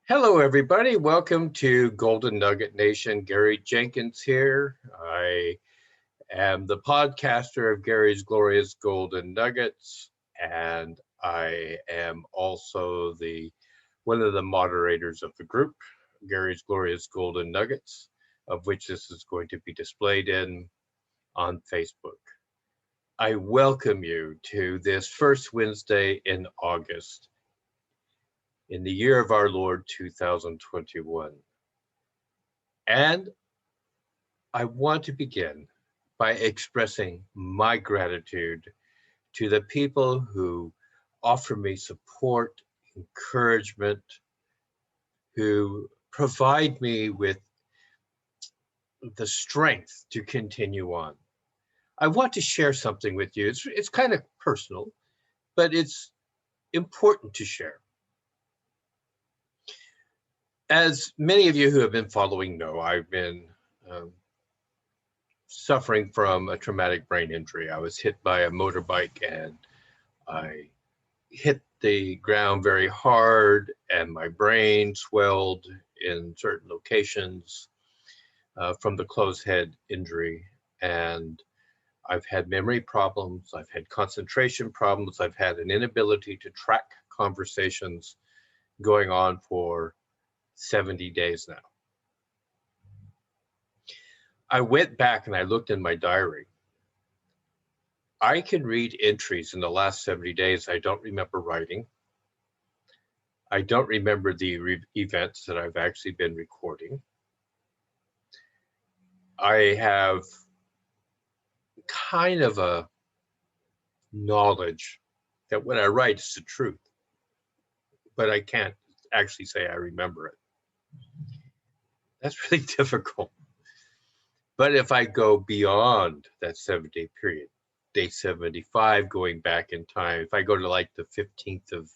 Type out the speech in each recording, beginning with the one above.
Hello, everybody. Welcome to Golden Nugget Nation. Gary Jenkins here. I am the podcaster of Gary's Glorious Golden Nuggets, and I am also the one of the moderators of the group, Gary's Glorious Golden Nuggets, of which this is going to be displayed in on Facebook. I welcome you to this first Wednesday in August in the year of our Lord 2021. And I want to begin by expressing my gratitude to the people who offer me support, encouragement, who provide me with the strength to continue on. I want to share something with you. It's kind of personal, but it's important to share. As many of you who have been following know, I've been suffering from a traumatic brain injury. I was hit by a motorbike and I hit the ground very hard, and my brain swelled in certain locations from the closed head injury. And I've had memory problems, I've had concentration problems, I've had an inability to track conversations going on for 70 days now. I went back and I looked in my diary. I can read entries in the last 70 days I don't remember writing. I don't remember the events that I've actually been recording. I have kind of a knowledge that when I write, it's the truth, but I can't actually say I remember it. That's really difficult. But if I go beyond that 7-day period, day 75, going back in time, if I go to like the 15th of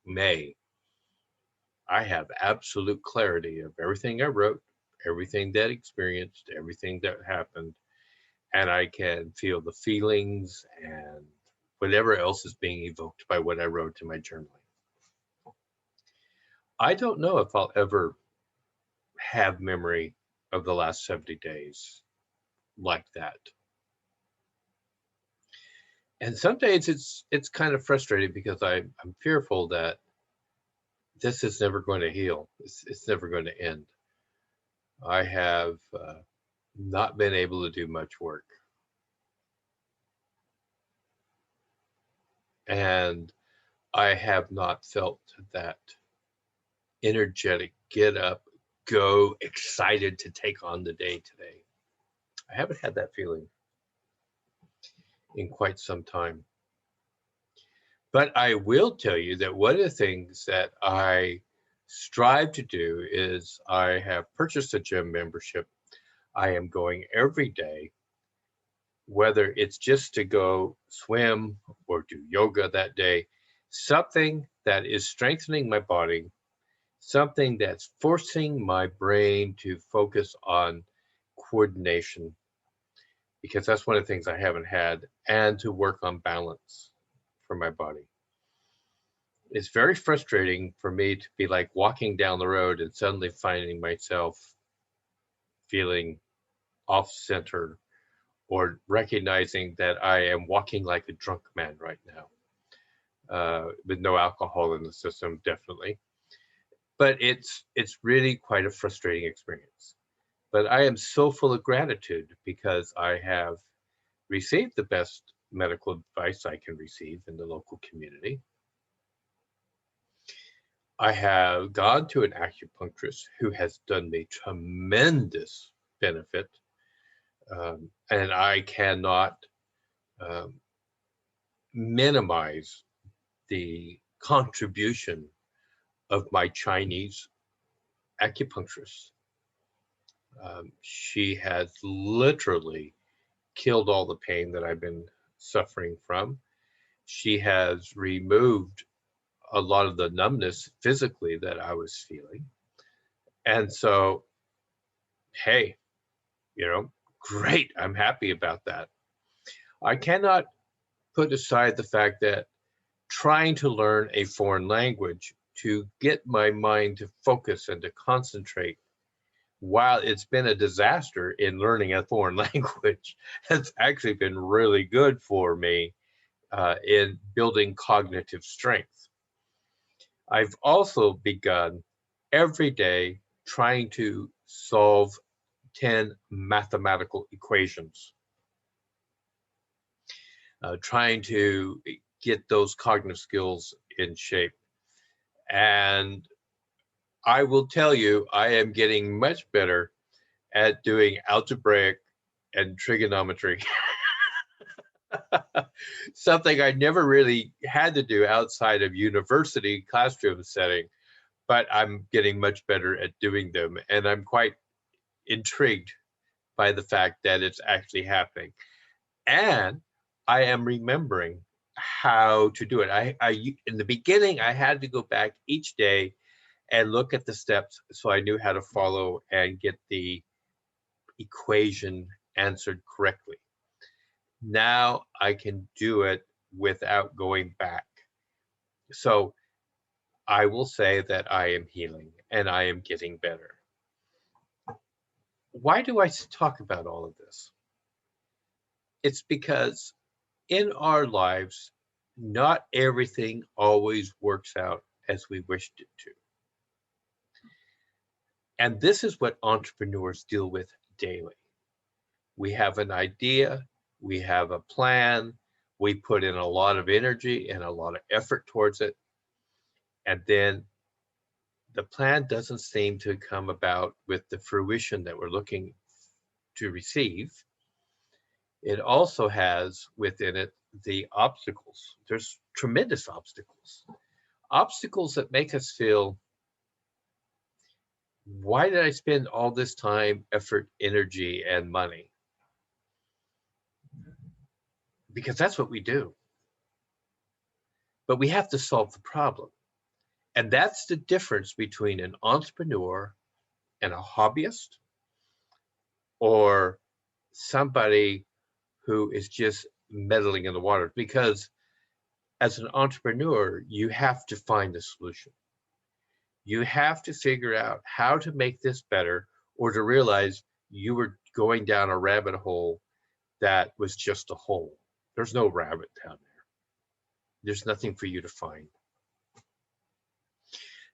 May, I have absolute clarity of everything I wrote, everything that experienced, everything that happened, and I can feel the feelings and whatever else is being evoked by what I wrote in my journaling. I don't know if I'll ever have memory of the last 70 days like that. And some days it's kind of frustrating because I'm fearful that this is never going to heal. It's never going to end. I have not been able to do much work. And I have not felt that energetic, get up, go, excited to take on the day today. I haven't had that feeling in quite some time. But I will tell you that one of the things that I strive to do is I have purchased a gym membership. I am going every day, whether it's just to go swim or do yoga that day, something that is strengthening my body, something that's forcing my brain to focus on coordination, because that's one of the things I haven't had, and to work on balance for my body. It's very frustrating for me to be like walking down the road and suddenly finding myself feeling off center or recognizing that I am walking like a drunk man right now, with no alcohol in the system, definitely. But it's really quite a frustrating experience. But I am so full of gratitude because I have received the best medical advice I can receive in the local community. I have gone to an acupuncturist who has done me tremendous benefit, and I cannot um, minimize the contribution of my Chinese acupuncturist. She has literally killed all the pain that I've been suffering from. She has removed a lot of the numbness physically that I was feeling. And so, hey, great. I'm happy about that. I cannot put aside the fact that trying to learn a foreign language to get my mind to focus and to concentrate. While it's been a disaster in learning a foreign language, it's actually been really good for me in building cognitive strength. I've also begun every day trying to solve 10 mathematical equations, trying to get those cognitive skills in shape. And I will tell you, I am getting much better at doing algebraic and trigonometry. Something I never really had to do outside of university classroom setting, but I'm getting much better at doing them. And I'm quite intrigued by the fact that it's actually happening. And I am remembering how to do it. In the beginning, I had to go back each day and look at the steps so I knew how to follow and get the equation answered correctly. Now I can do it without going back. So I will say that I am healing and I am getting better. Why do I talk about all of this? It's because in our lives, not everything always works out as we wished it to. And this is what entrepreneurs deal with daily. We have an idea, we have a plan, we put in a lot of energy and a lot of effort towards it. And then the plan doesn't seem to come about with the fruition that we're looking to receive. It also has within it the obstacles. There's tremendous obstacles. Obstacles that make us feel, why did I spend all this time, effort, energy, and money? Because that's what we do. But we have to solve the problem. And that's the difference between an entrepreneur and a hobbyist, or somebody who is just meddling in the water. Because as an entrepreneur, you have to find a solution. You have to figure out how to make this better, or to realize you were going down a rabbit hole that was just a hole. There's no rabbit down there. There's nothing for you to find.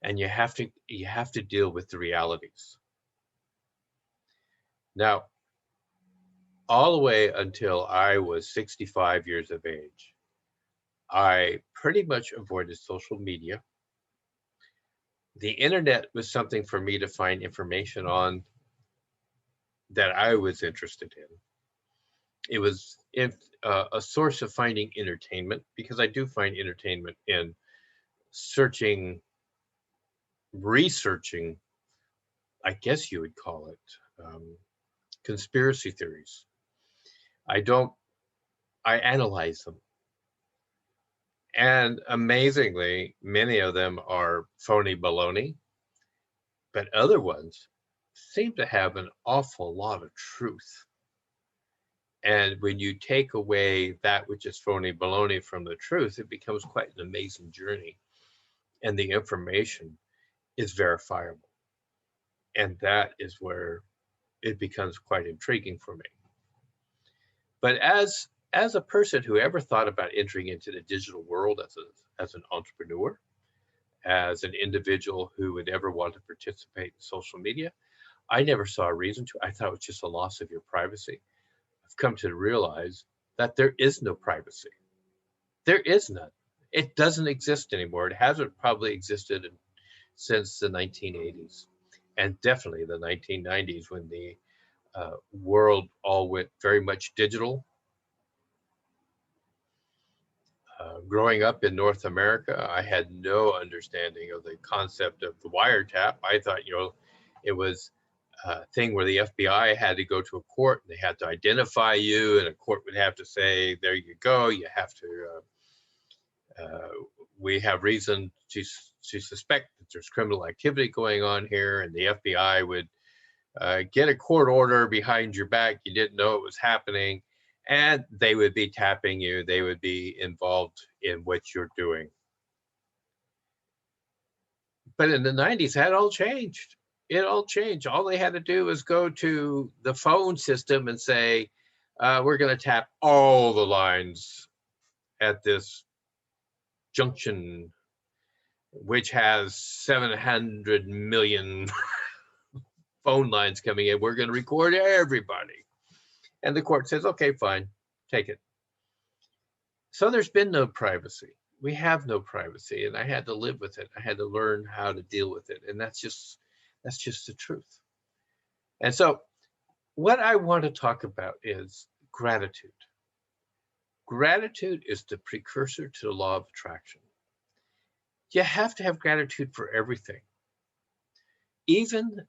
And you have to deal with the realities. Now, all the way until I was 65 years of age, I pretty much avoided social media. The internet was something for me to find information on that I was interested in. It was a source of finding entertainment, because I do find entertainment in researching, I guess you would call it, conspiracy theories. I analyze them. And amazingly, many of them are phony baloney, but other ones seem to have an awful lot of truth. And when you take away that which is phony baloney from the truth, it becomes quite an amazing journey. And the information is verifiable. And that is where it becomes quite intriguing for me. But as a person who ever thought about entering into the digital world as an entrepreneur, as an individual who would ever want to participate in social media, I never saw a reason to. I thought it was just a loss of your privacy. I've come to realize that there is no privacy. There is none. It doesn't exist anymore. It hasn't probably existed since the 1980s, and definitely the 1990s, when the world all went very much digital. Growing up in North America, I had no understanding of the concept of the wiretap. I thought, it was a thing where the FBI had to go to a court and they had to identify you, and a court would have to say, there you go, you have to, we have reason to suspect that there's criminal activity going on here, and the FBI would get a court order behind your back. You didn't know it was happening, and they would be tapping you. They would be involved in what you're doing. But in the 90s, that all changed. It all changed. All they had to do was go to the phone system and say, we're going to tap all the lines at this junction, which has 700 million phone lines coming in. We're going to record everybody. And the court says, okay, fine, take it. So there's been no privacy. We have no privacy, and I had to live with it. I had to learn how to deal with it, and that's just the truth. And so what I want to talk about is gratitude. Gratitude is the precursor to the law of attraction. You have to have gratitude for everything. Even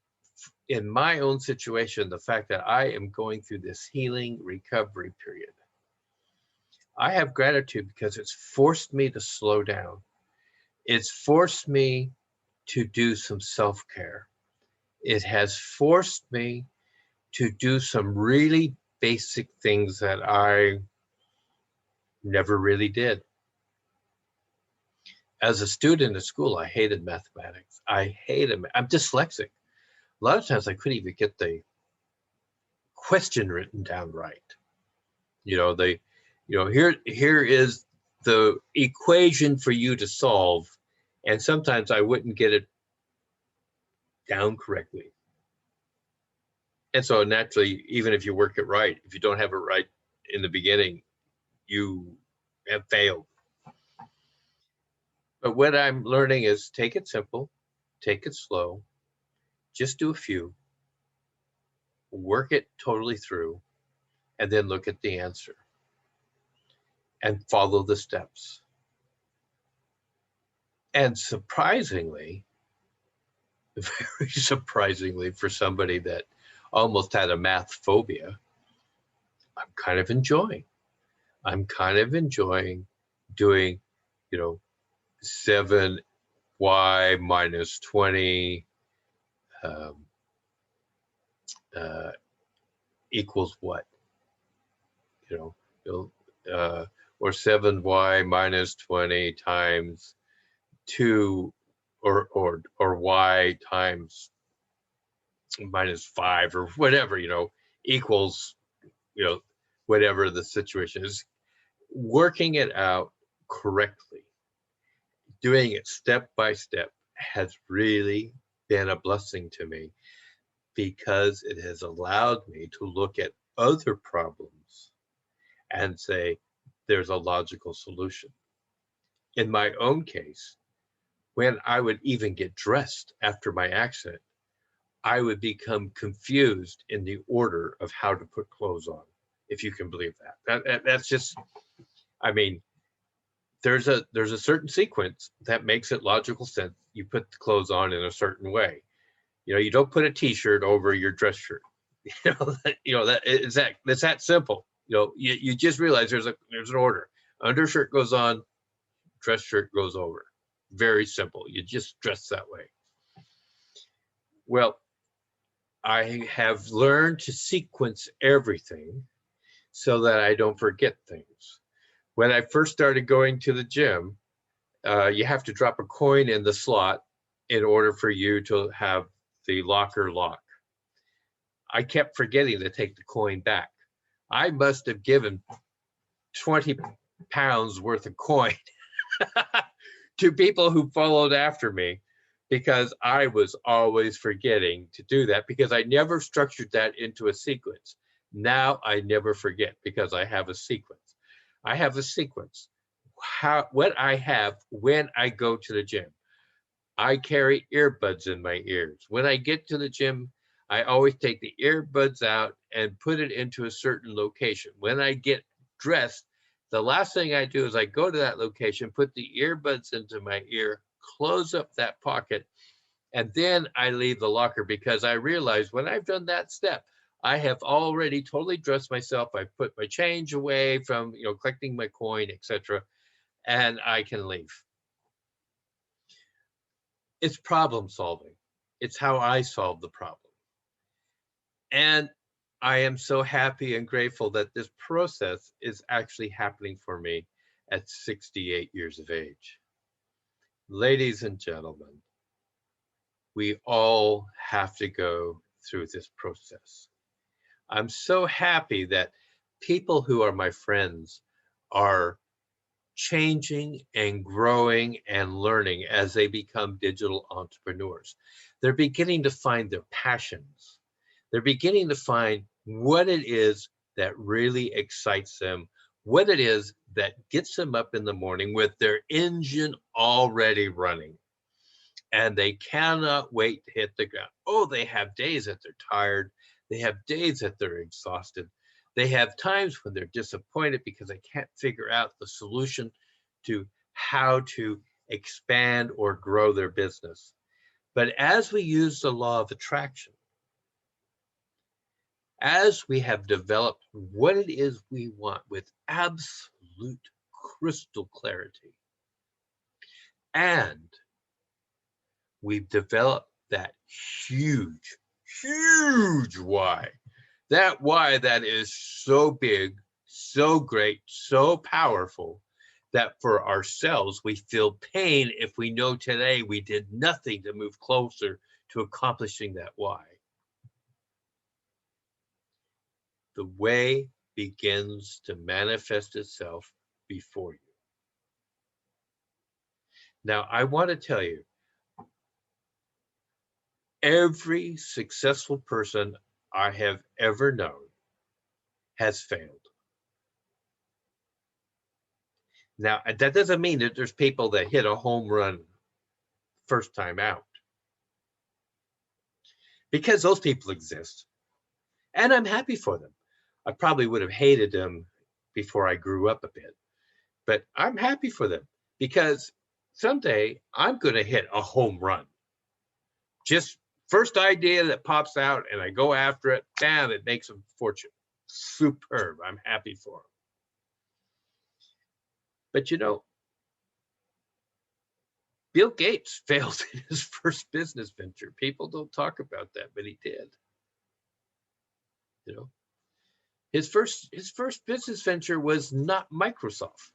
in my own situation, the fact that I am going through this healing recovery period, I have gratitude because it's forced me to slow down. It's forced me to do some self-care. It has forced me to do some really basic things that I never really did. As a student at school, I hated mathematics. I hated, I'm dyslexic. A lot of times I couldn't even get the question written down right. Here is the equation for you to solve. And sometimes I wouldn't get it down correctly. And so naturally, even if you work it right, if you don't have it right in the beginning, you have failed. But what I'm learning is take it simple, take it slow, just do a few, work it totally through, and then look at the answer and follow the steps. And surprisingly, very surprisingly for somebody that almost had a math phobia, I'm kind of enjoying doing, 7y minus 20 equals what? Or 7y minus 20 times 2 or y times minus 5 or whatever, equals, whatever the situation is. Working it out correctly, doing it step by step has really been a blessing to me because it has allowed me to look at other problems and say, there's a logical solution. In my own case, when I would even get dressed after my accident, I would become confused in the order of how to put clothes on, if you can believe that. That's just, I mean, there's a certain sequence that makes it logical sense. You put the clothes on in a certain way. You don't put a t-shirt over your dress shirt. It's that simple. You just realize there's an order. Undershirt goes on, dress shirt goes over. Very simple. You just dress that way. Well, I have learned to sequence everything so that I don't forget things. When I first started going to the gym, you have to drop a coin in the slot in order for you to have the locker lock. I kept forgetting to take the coin back. I must have given 20 pounds worth of coin to people who followed after me because I was always forgetting to do that because I never structured that into a sequence. Now I never forget because I have a sequence. I have a sequence. What I have when I go to the gym. I carry earbuds in my ears. When I get to the gym, I always take the earbuds out and put it into a certain location. When I get dressed, the last thing I do is I go to that location, put the earbuds into my ear, close up that pocket, and then I leave the locker because I realize when I've done that step, I have already totally dressed myself. I put my change away from, collecting my coin, etc., and I can leave. It's problem solving. It's how I solve the problem. And I am so happy and grateful that this process is actually happening for me at 68 years of age. Ladies and gentlemen, We all have to go through this process. I'm so happy that people who are my friends are changing and growing and learning as they become digital entrepreneurs. They're beginning to find their passions. They're beginning to find what it is that really excites them, what it is that gets them up in the morning with their engine already running. And they cannot wait to hit the ground. Oh, they have days that they're tired. They have days that they're exhausted. They have times when they're disappointed because they can't figure out the solution to how to expand or grow their business. But as we use the law of attraction, as we have developed what it is we want with absolute crystal clarity, and we've developed that huge, huge why. That why that is so big, so great, so powerful that for ourselves, we feel pain if we know today we did nothing to move closer to accomplishing that why. The way begins to manifest itself before you. Now, I want to tell you, every successful person I have ever known has failed. Now, that doesn't mean that there's people that hit a home run first time out, because those people exist. And I'm happy for them. I probably would have hated them before I grew up a bit, but I'm happy for them because someday I'm going to hit a home run. Just first idea that pops out and I go after it, bam, it makes a fortune. Superb. I'm happy for them. But you know, Bill Gates failed in his first business venture. People don't talk about that, but he did. You know, his first business venture was not Microsoft.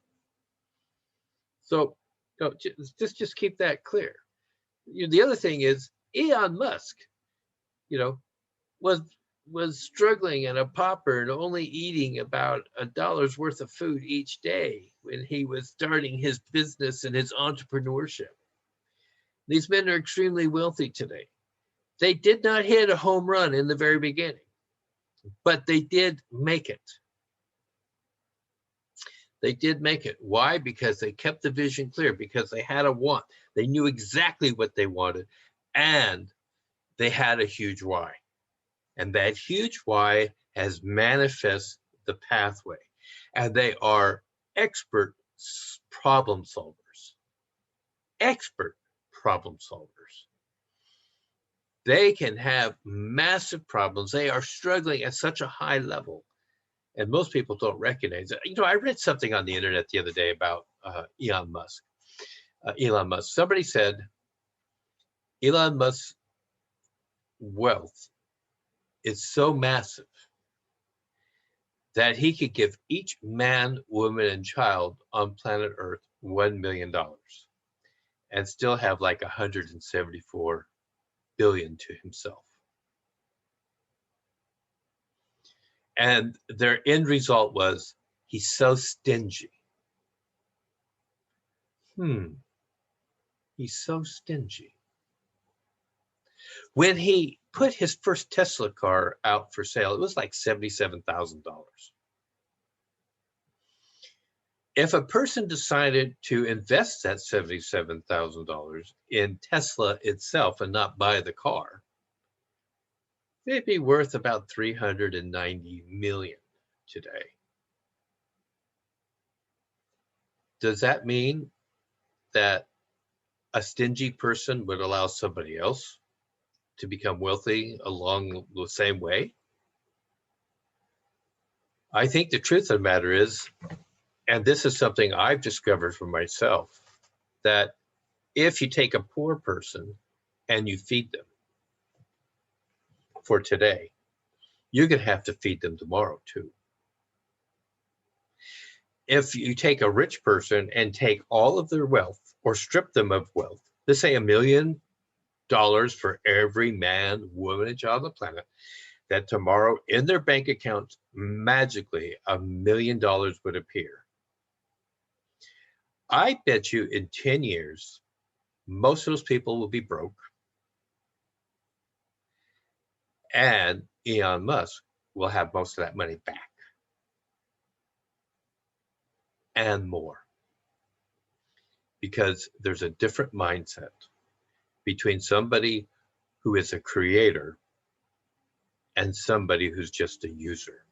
So just keep that clear. The other thing is Elon Musk, you know, was was struggling and a pauper and only eating about $1 worth of food each day when he was starting his business and his entrepreneurship. These men are extremely wealthy today. They did not hit a home run in the very beginning, but they did make it. They did make it. Why? Because they kept the vision clear, because they had a want. They knew exactly what they wanted, and they had a huge why. And that huge why has manifest the pathway. And they are expert problem solvers. Expert problem solvers. They can have massive problems. They are struggling at such a high level. And most people don't recognize it. I read something on the internet the other day about Elon Musk. Somebody said Elon Musk's wealth is so massive that he could give each man, woman, and child on planet Earth $1 million and still have like 174 billion to himself. And their end result was he's so stingy. He's so stingy. When he put his first Tesla car out for sale, it was like $77,000. If a person decided to invest that $77,000 in Tesla itself and not buy the car, they'd be worth about 390 million today. Does that mean that a stingy person would allow somebody else to become wealthy along the same way? I think the truth of the matter is, and this is something I've discovered for myself, that if you take a poor person and you feed them for today, you're going to have to feed them tomorrow too. If you take a rich person and take all of their wealth or strip them of wealth, let's say $1 million, for every man, woman, and child on the planet, that tomorrow in their bank accounts, magically $1 million would appear. I bet you in 10 years, most of those people will be broke, and Elon Musk will have most of that money back and more, because there's a different mindset between somebody who is a creator and somebody who's just a user.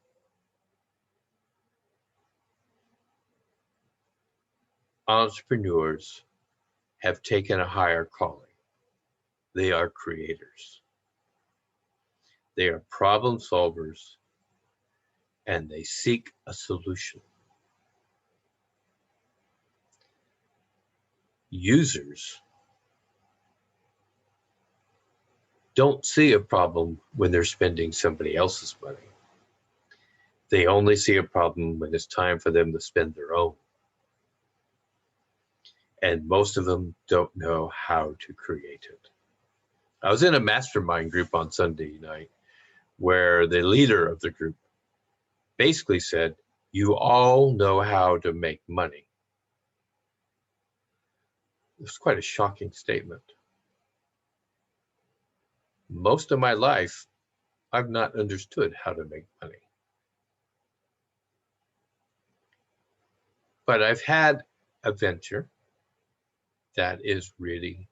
Entrepreneurs have taken a higher calling. They are creators. They are problem solvers, and they seek a solution. Users don't see a problem when they're spending somebody else's money. They only see a problem when it's time for them to spend their own. And most of them don't know how to create it. I was in a mastermind group on Sunday night where the leader of the group basically said, "You all know how to make money." It was quite a shocking statement. Most of my life, I've not understood how to make money. But I've had a venture that is really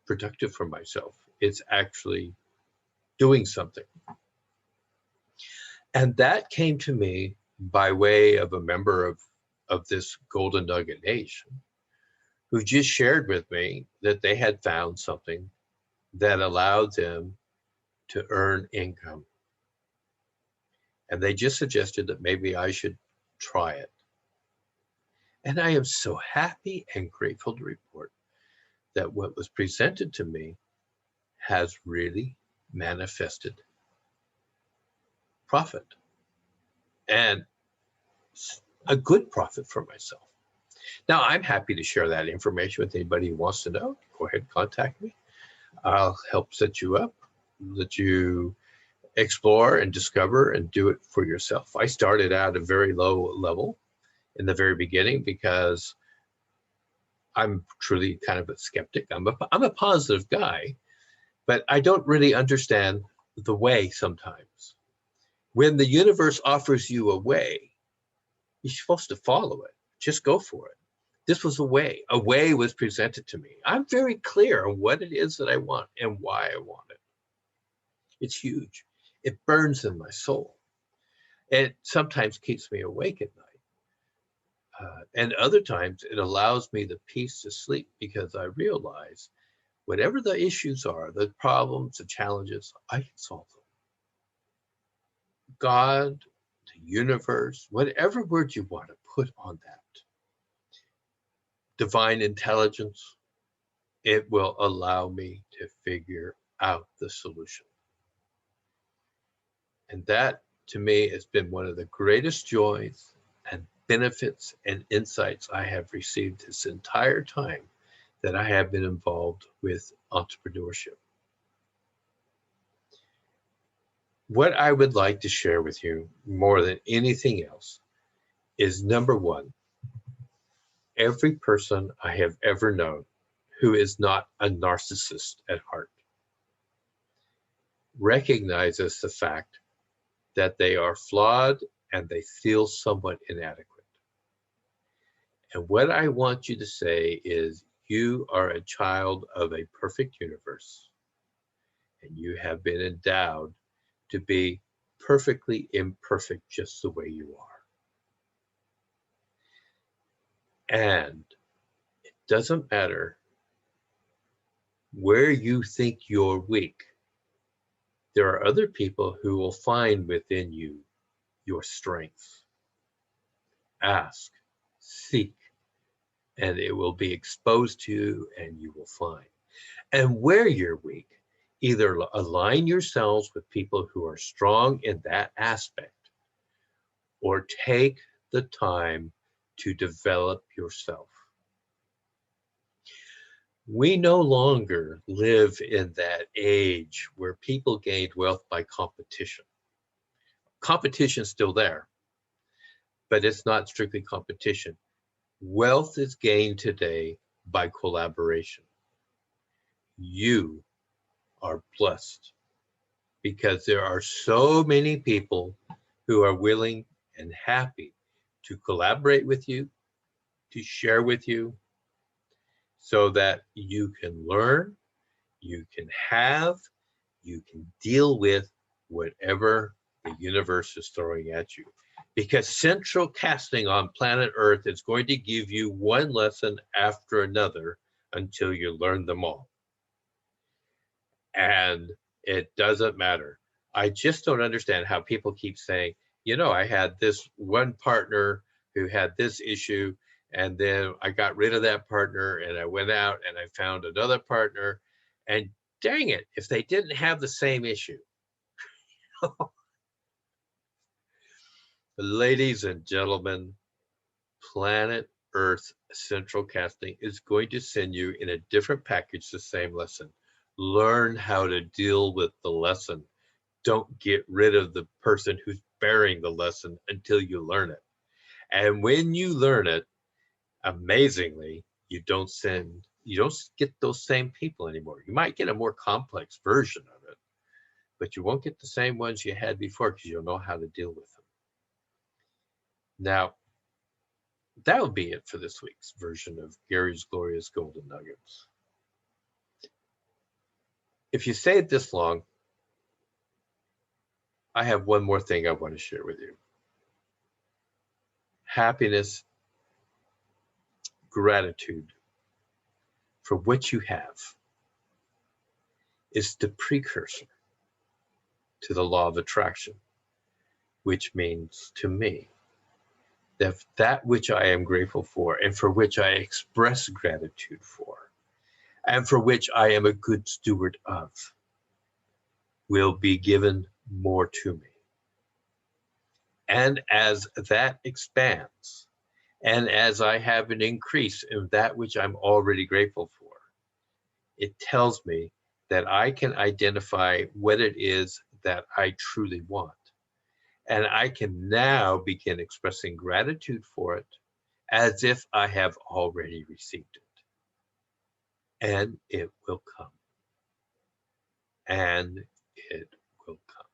productive for myself. It's actually doing something. And that came to me by way of a member of this Golden Nugget Nation, who just shared with me that they had found something that allowed them to earn income. And they just suggested that maybe I should try it. And I am so happy and grateful to report that what was presented to me has really manifested profit, and a good profit for myself. Now, I'm happy to share that information with anybody who wants to know. Go ahead and contact me. I'll help set you up, let you explore and discover and do it for yourself. I started at a very low level in the very beginning because I'm truly kind of a skeptic. I'm a positive guy, but I don't really understand the way sometimes. When the universe offers you a way, you're supposed to follow it. Just go for it. This was a way. A way was presented to me. I'm very clear on what it is that I want and why I want it. It's huge. It burns in my soul. It sometimes keeps me awake at night. And other times it allows me the peace to sleep because I realize whatever the issues are, the problems, the challenges, I can solve them. God, the universe, whatever word you want to put on that, divine intelligence, it will allow me to figure out the solution. And that, to me, has been one of the greatest joys and benefits and insights I have received this entire time that I have been involved with entrepreneurship. What I would like to share with you more than anything else is, number one, every person I have ever known who is not a narcissist at heart recognizes the fact that they are flawed and they feel somewhat inadequate. And what I want you to say is, you are a child of a perfect universe, and you have been endowed to be perfectly imperfect just the way you are. And it doesn't matter where you think you're weak. There are other people who will find within you your strength. Ask, seek, and it will be exposed to you and you will find. And where you're weak, either align yourselves with people who are strong in that aspect, or take the time to develop yourself. We no longer live in that age where people gained wealth by competition. Competition's still there, but it's not strictly competition. Wealth is gained today by collaboration. You are blessed because there are so many people who are willing and happy to collaborate with you, to share with you, so that you can learn, you can have, you can deal with whatever the universe is throwing at you. Because central casting on planet Earth is going to give you one lesson after another until you learn them all. And it doesn't matter. I just don't understand how people keep saying, you know, I had this one partner who had this issue, and then I got rid of that partner and I went out and I found another partner. And dang it, if they didn't have the same issue. Ladies and gentlemen, planet Earth central casting is going to send you in a different package the same lesson. Learn how to deal with the lesson. Don't get rid of the person who's bearing the lesson until you learn it. And when you learn it, amazingly, you don't get those same people anymore. You might get a more complex version of it, but you won't get the same ones you had before because you'll know how to deal with them. Now, that will be it for this week's version of Gary's Glorious Golden Nuggets. If you stayed this long, I have one more thing I want to share with you. Happiness, gratitude for what you have is the precursor to the law of attraction, which means to me that which I am grateful for and for which I express gratitude for and for which I am a good steward of will be given more to me. And as that expands, and as I have an increase in that which I'm already grateful for, it tells me that I can identify what it is that I truly want. And I can now begin expressing gratitude for it as if I have already received it. And it will come. And it will come.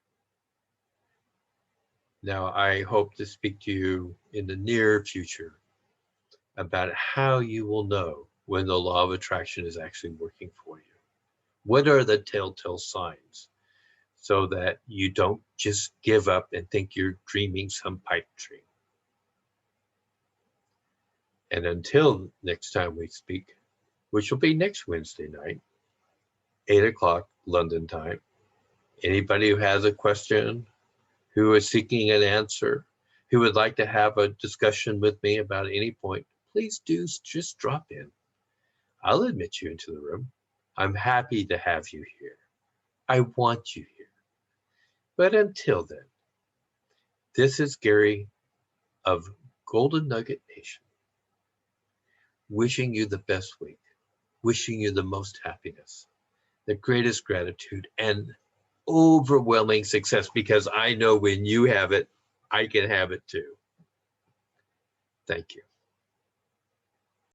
Now, I hope to speak to you in the near future about how you will know when the law of attraction is actually working for you. What are the telltale signs so that you don't just give up and think you're dreaming some pipe dream? And until next time we speak, which will be next Wednesday night, 8 o'clock London time, anybody who has a question, who is seeking an answer, who would like to have a discussion with me about any point, please do just drop in. I'll admit you into the room. I'm happy to have you here. I want you here. But until then, this is Gary of Golden Nugget Nation, wishing you the best week, wishing you the most happiness, the greatest gratitude, and overwhelming success, because I know when you have it, I can have it too. Thank you.